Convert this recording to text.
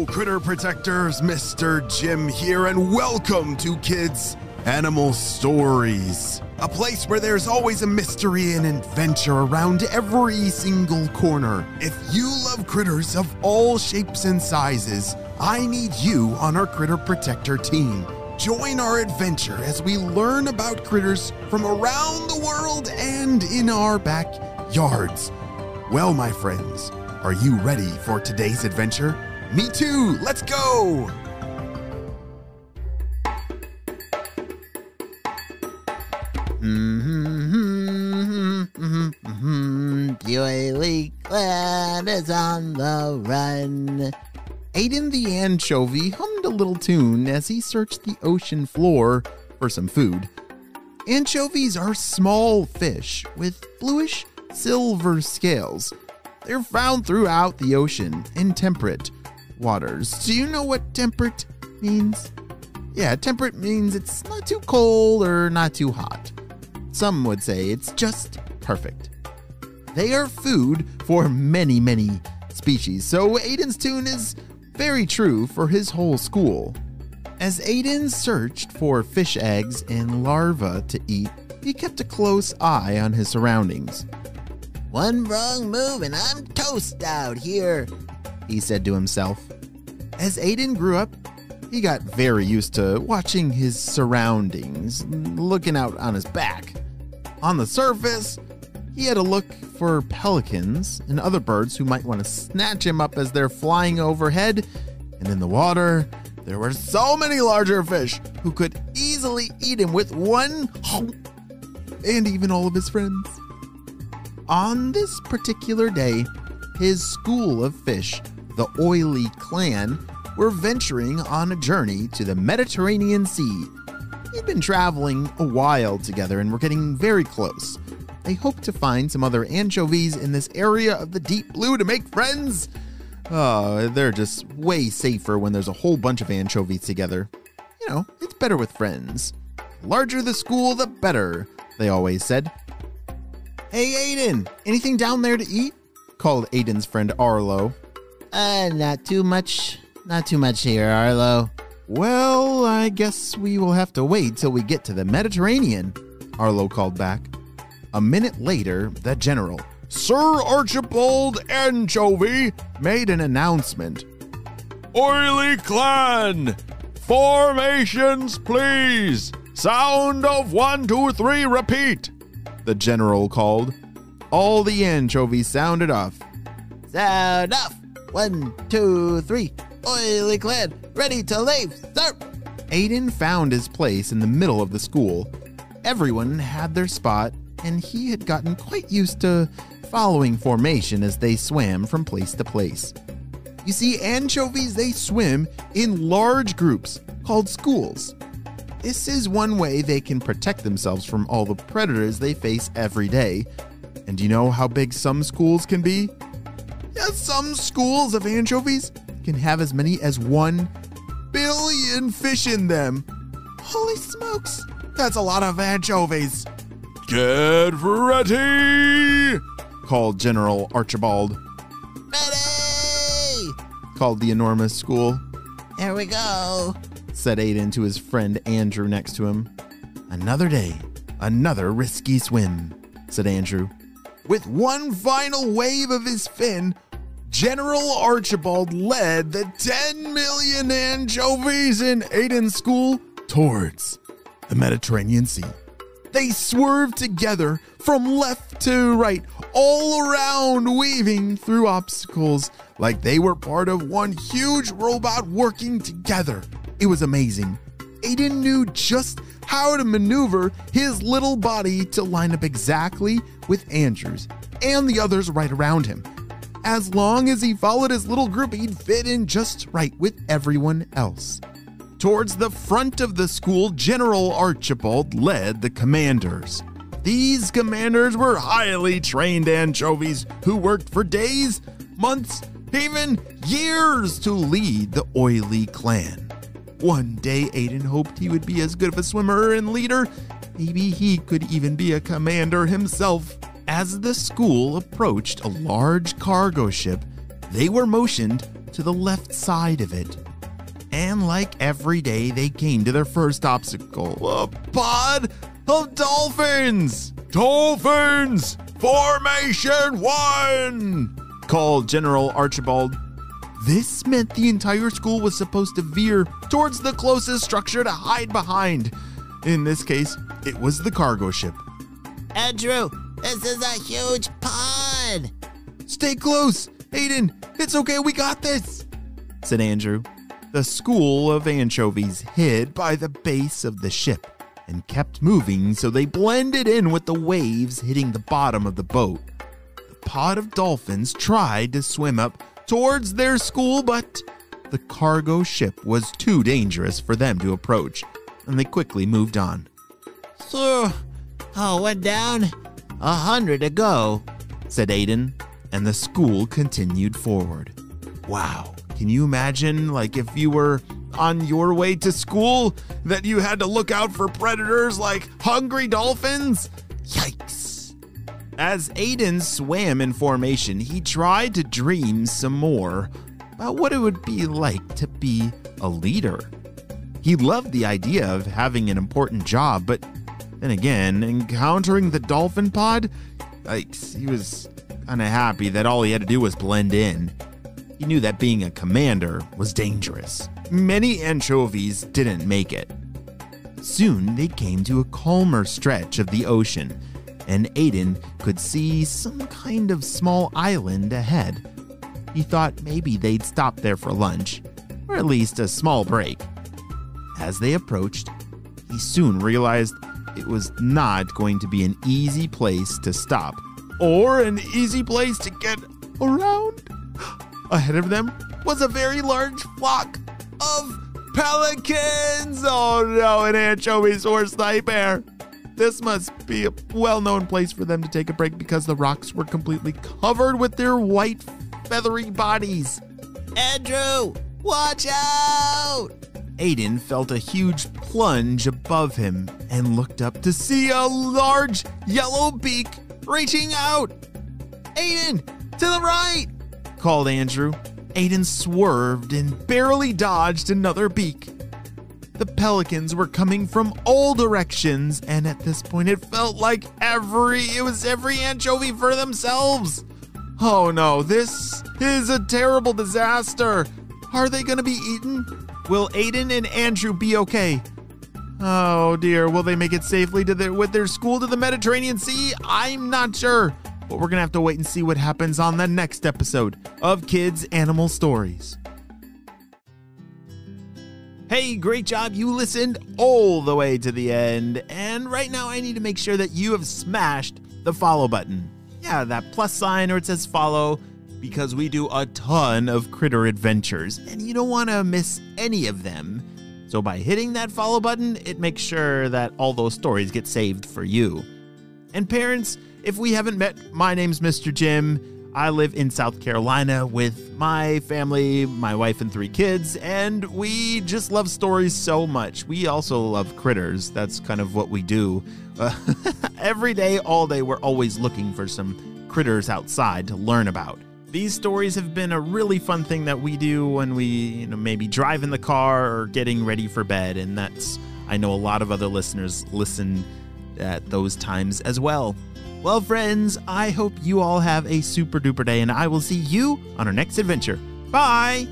Critter Protectors, Mr. Jim here, and welcome to Kids Animal Stories, a place where there's always a mystery and adventure around every single corner. If you love critters of all shapes and sizes, I need you on our Critter Protector team. Join our adventure as we learn about critters from around the world and in our backyards. Well, my friends, are you ready for today's adventure? Me too! Let's go! The oily clan is on the run. Aiden the Anchovy hummed a little tune as he searched the ocean floor for some food. Anchovies are small fish with bluish silver scales. They're found throughout the ocean in temperate waters. Do you know what temperate means? Yeah, temperate means it's not too cold or not too hot. Some would say it's just perfect. They are food for many, many species, so Aiden's tune is very true for his whole school. As Aiden searched for fish eggs and larvae to eat, he kept a close eye on his surroundings. One wrong move and I'm toast out here, he said to himself. As Aiden grew up, he got very used to watching his surroundings, looking out on his back. On the surface, he had to look for pelicans and other birds who might want to snatch him up as they're flying overhead. And in the water, there were so many larger fish who could easily eat him with one and even all of his friends. On this particular day, his school of fish, the Oily Clan, were venturing on a journey to the Mediterranean Sea. They'd been traveling a while together and were getting very close. They hoped to find some other anchovies in this area of the deep blue to make friends. They're just way safer when there's a whole bunch of anchovies together. You know, it's better with friends. The larger the school, the better, they always said. Hey, Aiden, anything down there to eat? Called Aiden's friend Arlo. Not too much here, Arlo. Well, I guess we will have to wait till we get to the Mediterranean, Arlo called back. A minute later, the general, Sir Archibald Anchovy, made an announcement. Oily Clan! Formations, please! Sound of 1, 2, 3, repeat! The general called. All the anchovies sounded off. Sound off! 1, 2, 3. Oily Clan, ready to leave, sir! Aiden found his place in the middle of the school. Everyone had their spot, and he had gotten quite used to following formation as they swam from place to place. You see, anchovies, they swim in large groups called schools. This is one way they can protect themselves from all the predators they face every day. And do you know how big some schools can be? Yeah, some schools of anchovies can have as many as 1 billion fish in them. Holy smokes, that's a lot of anchovies. Get ready, called General Archibald. Ready! Called the enormous school. Here we go, said Aiden to his friend Andrew next to him. Another day, another risky swim, said Andrew. With one final wave of his fin, General Archibald led the 10 million anchovies in Aiden's school towards the Mediterranean Sea. They swerved together from left to right, all around, weaving through obstacles like they were part of one huge robot working together. It was amazing. Aiden knew just how to maneuver his little body to line up exactly with Andrew's and the others right around him. As long as he followed his little group, he'd fit in just right with everyone else. Towards the front of the school, General Archibald led the commanders. These commanders were highly trained anchovies who worked for days, months, even years to lead the Oily Clan. One day, Aiden hoped he would be as good of a swimmer and leader. Maybe he could even be a commander himself. As the school approached a large cargo ship, they were motioned to the left side of it. And like every day, they came to their first obstacle, a pod of dolphins. "Dolphins, formation 1!" called General Archibald. This meant the entire school was supposed to veer towards the closest structure to hide behind. In this case, it was the cargo ship. Andrew, this is a huge pod. "Stay close, Aiden. It's okay, we got this," said Andrew. The school of anchovies hid by the base of the ship and kept moving so they blended in with the waves hitting the bottom of the boat. The pod of dolphins tried to swim up towards their school, but the cargo ship was too dangerous for them to approach, and they quickly moved on. "Phew. Oh, we're down 100 to go," said Aiden, and the school continued forward. Wow, can you imagine, like, if you were on your way to school, that you had to look out for predators like hungry dolphins? Yikes. As Aiden swam in formation, he tried to dream some more about what it would be like to be a leader. He loved the idea of having an important job, but then again, encountering the dolphin pod, yikes, he was kind of happy that all he had to do was blend in. He knew that being a commander was dangerous. Many anchovies didn't make it. Soon they came to a calmer stretch of the ocean, and Aiden could see some kind of small island ahead. He thought maybe they'd stop there for lunch, or at least a small break. As they approached, he soon realized it was not going to be an easy place to stop, or an easy place to get around. Ahead of them was a very large flock of pelicans. Oh no, an anchovy's worst nightmare. This must be a well-known place for them to take a break because the rocks were completely covered with their white, feathery bodies. "Andrew, watch out!" Aiden felt a huge plunge above him and looked up to see a large yellow beak reaching out. "Aiden, to the right!" called Andrew. Aiden swerved and barely dodged another beak. The pelicans were coming from all directions, and at this point it felt like every anchovy for themselves. Oh no, this is a terrible disaster. Are they going to be eaten? Will Aiden and Andrew be okay? Oh dear, will they make it safely with their school to the Mediterranean Sea? I'm not sure, but we're going to have to wait and see what happens on the next episode of Kids Animal Stories. Hey, great job. You listened all the way to the end. And right now I need to make sure that you have smashed the follow button. Yeah, that plus sign or it says follow, because we do a ton of critter adventures and you don't want to miss any of them. So by hitting that follow button, it makes sure that all those stories get saved for you. And parents, if we haven't met, my name's Mr. Jim. I live in South Carolina with my family, my wife and 3 kids, and we just love stories so much. We also love critters. That's kind of what we do. Every day, all day, we're always looking for some critters outside to learn about. These stories have been a really fun thing that we do when we, maybe drive in the car or getting ready for bed, and I know a lot of other listeners listen at those times as well. Well, friends, I hope you all have a super duper day, and I will see you on our next adventure. Bye!